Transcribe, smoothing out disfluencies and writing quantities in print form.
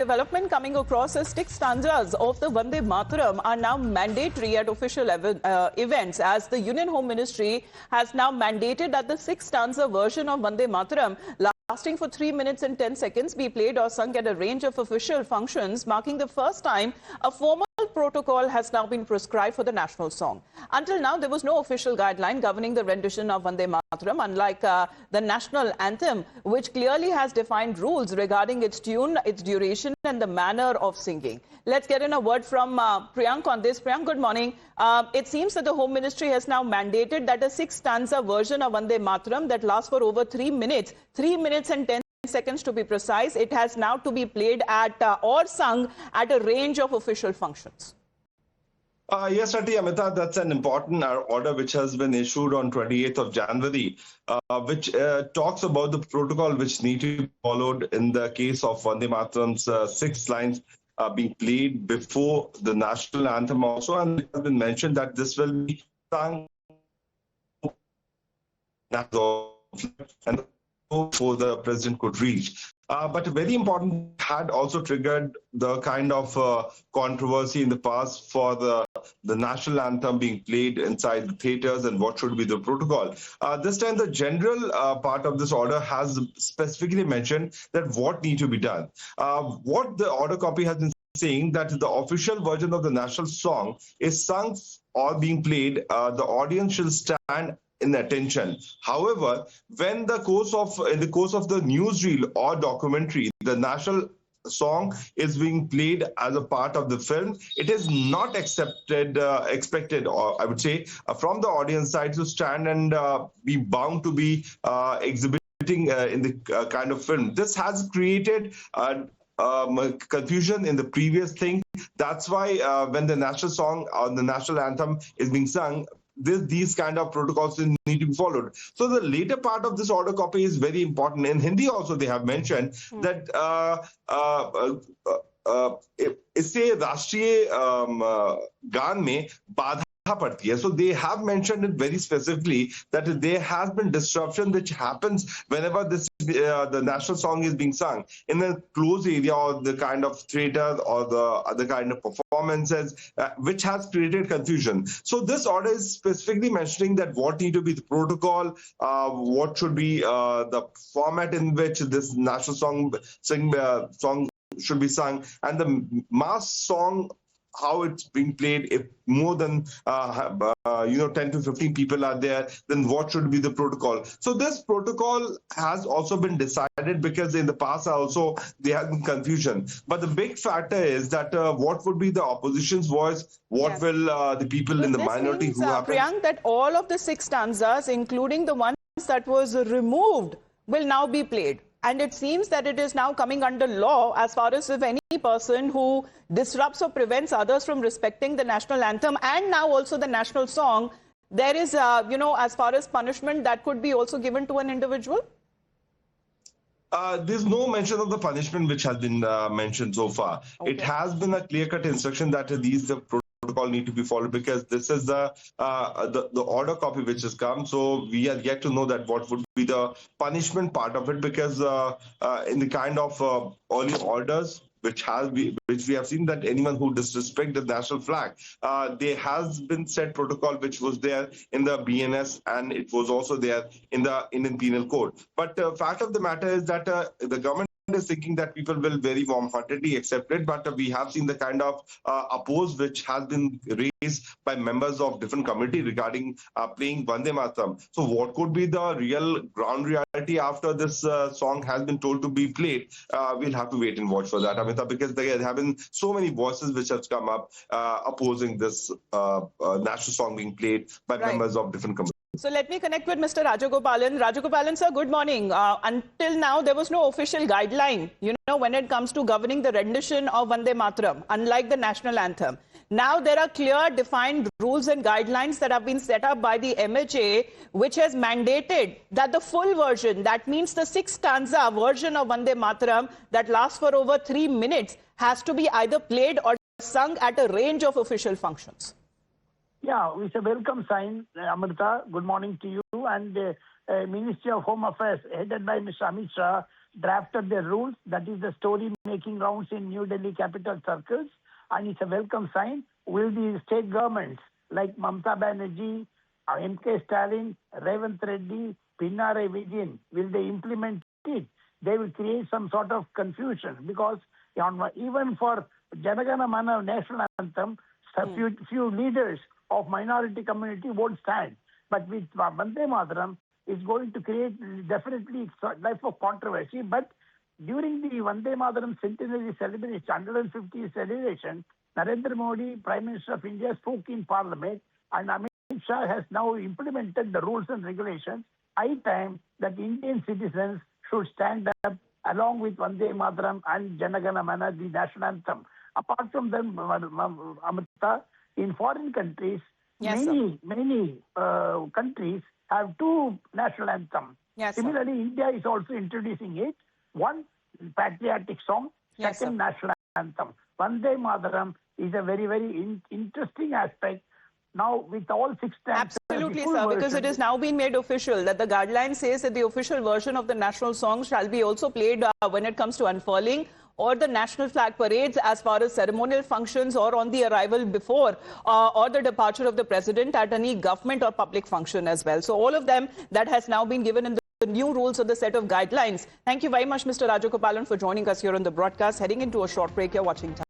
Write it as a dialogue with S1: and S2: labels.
S1: development coming across as six-stanzas of the Vande Mataram are now mandatory at official events, as the Union Home Ministry has now mandated that the six-stanza version of Vande Mataram lasting for 3 minutes and 10 seconds be played or sung at a range of official functions, marking the first time a formal protocol has now been prescribed for the national song. Until now, there was no official guideline governing the rendition of Vande Mataram, unlike the national anthem, which clearly has defined rules regarding its tune, its duration and the manner of singing. Let's get in a word from Priyank on this. Priyank, good morning. It seems that the Home Ministry has now mandated that a six-stanza version of Vande Mataram that lasts for over 3 minutes and 10 seconds to be precise, it has now to be played at or sung at a range of official functions.
S2: Yes, Rati, Amita, that's an important order which has been issued on 28th of January, which talks about the protocol which need to be followed in the case of Vande Mataram's 6 lines being played before the national anthem also. And it has been mentioned that this will be sung and before the president could reach. But very important, had also triggered the kind of controversy in the past for the national anthem being played inside the theatres and what should be the protocol. This time, the general part of this order has specifically mentioned that what need to be done. What the order copy has been saying that the official version of the national song is sung or being played, the audience should stand in attention. However, when in the course of the newsreel or documentary, the national song is being played as a part of the film, it is not expected, or I would say, from the audience side to stand and be bound to be exhibiting in the kind of film. This has created confusion in the previous thing. That's why when the national song or the national anthem is being sung, these kind of protocols need to be followed. So the later part of this order copy is very important. In Hindi also they have mentioned that इससे राष्ट्रीय गान में बाधा पड़ती है. So they have mentioned it very specifically that there has been disruption which happens whenever the national song is being sung in a closed area or the kind of theater or the other kind of performances, which has created confusion. So this order is specifically mentioning that what need to be the protocol, what should be the format in which this national song should be sung, and the mass song, how it's being played. If more than 10 to 15 people are there, then what should be the protocol? So this protocol has also been decided because in the past also there has been confusion. But the big factor is that what would be the opposition's voice? What will the people in the minority
S1: means,
S2: who have
S1: Priyank, that all of the 6 stanzas, including the ones that was removed, will now be played. And it seems that it is now coming under law as far as if any person who disrupts or prevents others from respecting the national anthem and now also the national song, there is, as far as punishment that could be also given to an individual?
S2: There's no mention of the punishment which has been mentioned so far. Okay. It has been a clear-cut instruction that the protocol need to be followed, because this is the order copy which has come. So we are yet to know that what would be the punishment part of it, because in the kind of early orders which we have seen, that anyone who disrespects the national flag, there has been set protocol which was there in the BNS and it was also there in the Indian Penal Code. But fact of the matter is that the government is thinking that people will very warm-heartedly accept it, but we have seen the kind of oppose which has been raised by members of different committee regarding playing Vande Mataram. So what could be the real ground reality after this song has been told to be played? We'll have to wait and watch for that, Amita, because there have been so many voices which have come up opposing this national song being played by members of different committees.
S1: So let me connect with Mr. Rajagopalan. Rajagopalan, sir, good morning. Until now, there was no official guideline, when it comes to governing the rendition of Vande Mataram, unlike the national anthem. Now there are clear, defined rules and guidelines that have been set up by the MHA, which has mandated that the full version, that means the 6-stanza version of Vande Mataram that lasts for over 3 minutes, has to be either played or sung at a range of official functions.
S3: Yeah, it's a welcome sign, Amrita. Good morning to you. And Ministry of Home Affairs, headed by Mr. Amit Shah, drafted the rules. That is the story making rounds in New Delhi capital circles, and it's a welcome sign. Will the state governments like Mamata Banerjee, M.K. Stalin, Revant Reddy, Pinarayi Vijayan, will they implement it? They will create some sort of confusion because even for Janagana Mana national anthem, few leaders of minority community won't stand. But with Vande Mataram, it's going to create definitely life of controversy. But during the Vande Mataram centenary celebration, 150th celebration, Narendra Modi, Prime Minister of India, spoke in Parliament, and Amit Shah has now implemented the rules and regulations. High time that Indian citizens should stand up along with Vande Mataram and Janagana Mana, the national anthem. Apart from them, Amrita, in foreign countries, many countries have two national anthems.
S1: Yes,
S3: Similarly, India is also introducing it. One, patriotic song. Second, national anthem. Vande Mataram is a very, very interesting aspect. Now, with all six stanzas...
S1: Absolutely, sir, because it is now being made official that the guideline says that the official version of the national song shall be also played when it comes to unfurling or the national flag parades as far as ceremonial functions or on the arrival before or the departure of the president at any government or public function as well. So all of them, that has now been given in the new rules of the set of guidelines. Thank you very much, Mr. Rajagopalan, for joining us here on the broadcast. Heading into a short break, you're watching time.